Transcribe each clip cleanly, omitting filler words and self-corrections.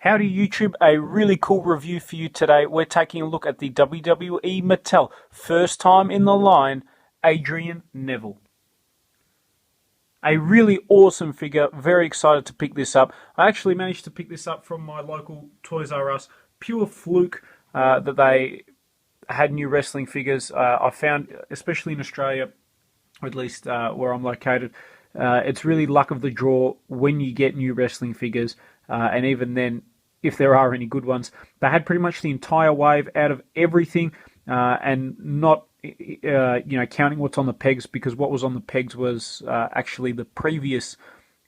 Howdy YouTube, a really cool review for you today. We're taking a look at the WWE Mattel first time in the line, Adrian Neville. A really awesome figure, very excited to pick this up. I actually managed to pick this up from my local Toys R Us, pure fluke that they had new wrestling figures. I found, especially in Australia, or at least where I'm located, it's really luck of the draw when you get new wrestling figures. And even then, if there are any good ones, they had pretty much the entire wave out of everything, and not counting what's on the pegs, because what was on the pegs was actually the previous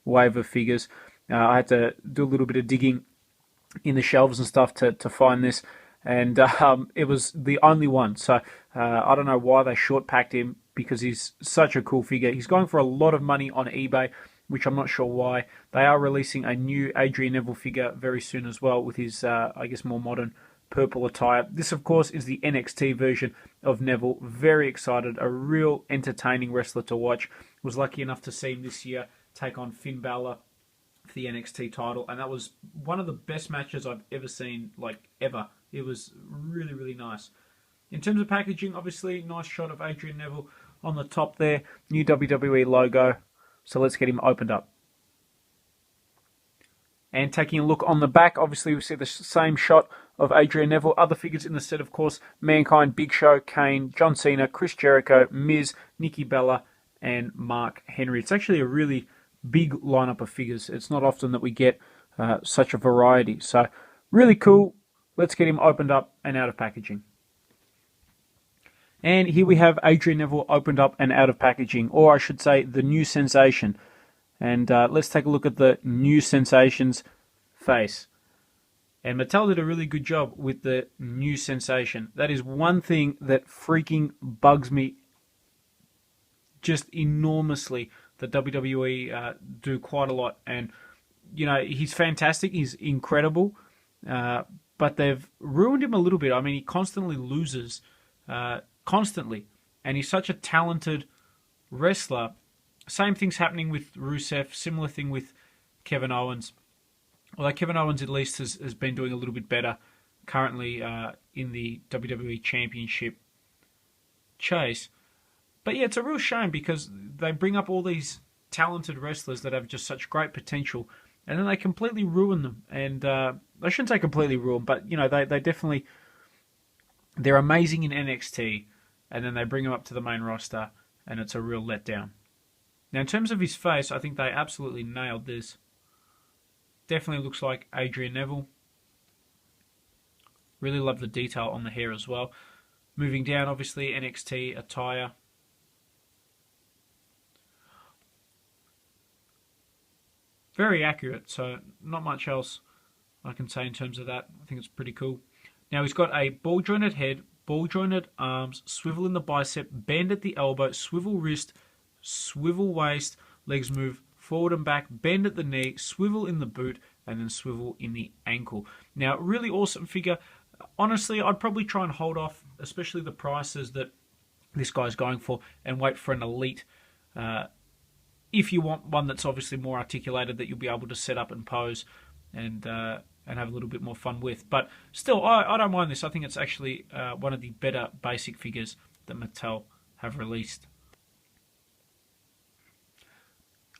wave of figures. I had to do a little bit of digging in the shelves and stuff to find this, and it was the only one. So I don't know why they short packed him, because he's such a cool figure. He's going for a lot of money on eBay, which I'm not sure why. They are releasing a new Adrian Neville figure very soon as well, with his, I guess, more modern purple attire. This, of course, is the NXT version of Neville. Very excited. A real entertaining wrestler to watch. Was lucky enough to see him this year take on Finn Balor for the NXT title, and that was one of the best matches I've ever seen, like, ever. It was really, really nice. In terms of packaging, obviously, nice shot of Adrian Neville on the top there. New WWE logo. So let's get him opened up. And taking a look on the back, obviously we see the same shot of Adrian Neville. Other figures in the set, of course, Mankind, Big Show, Kane, John Cena, Chris Jericho, Miz, Nikki Bella, and Mark Henry. It's actually a really big lineup of figures. It's not often that we get such a variety. So really cool. Let's get him opened up and out of packaging. And here we have Adrian Neville opened up and out of packaging, or I should say the new sensation. And let's take a look at the new sensation's face. And Mattel did a really good job with the new sensation. That is one thing that freaking bugs me just enormously, that WWE do quite a lot. And, you know, he's fantastic, he's incredible, but they've ruined him a little bit. I mean, he constantly loses, constantly, and he's such a talented wrestler. Same thing's happening with Rusev, similar thing with Kevin Owens, although Kevin Owens at least has been doing a little bit better currently in the WWE Championship chase. But yeah, it's a real shame, because they bring up all these talented wrestlers that have just such great potential, and then they completely ruin them. And I shouldn't say completely ruin, but you know, they definitely, they're amazing in NXT, and then they bring him up to the main roster, and it's a real letdown. Now, in terms of his face, I think they absolutely nailed this. Definitely looks like Adrian Neville. Really love the detail on the hair as well. Moving down, obviously, NXT attire. Very accurate, so not much else I can say in terms of that. I think it's pretty cool. Now, he's got a ball-jointed head, ball-jointed arms, swivel in the bicep, bend at the elbow, swivel wrist, swivel waist, legs move forward and back, bend at the knee, swivel in the boot, and then swivel in the ankle. Now, really awesome figure. Honestly, I'd probably try and hold off, especially the prices that this guy's going for, and wait for an elite. If you want one that's obviously more articulated, that you'll be able to set up and pose and have a little bit more fun with. But still, I don't mind this. I think it's actually one of the better basic figures that Mattel have released.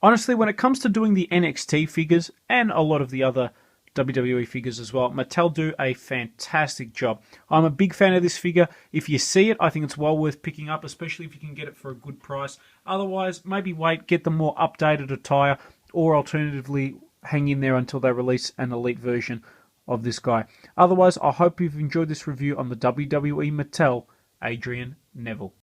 Honestly, when it comes to doing the NXT figures, and a lot of the other WWE figures as well, Mattel do a fantastic job. I'm a big fan of this figure. If you see it, I think it's well worth picking up, especially if you can get it for a good price. Otherwise, maybe wait, get the more updated attire, or alternatively, hang in there until they release an elite version of this guy. Otherwise, I hope you've enjoyed this review on the WWE Mattel Adrian Neville.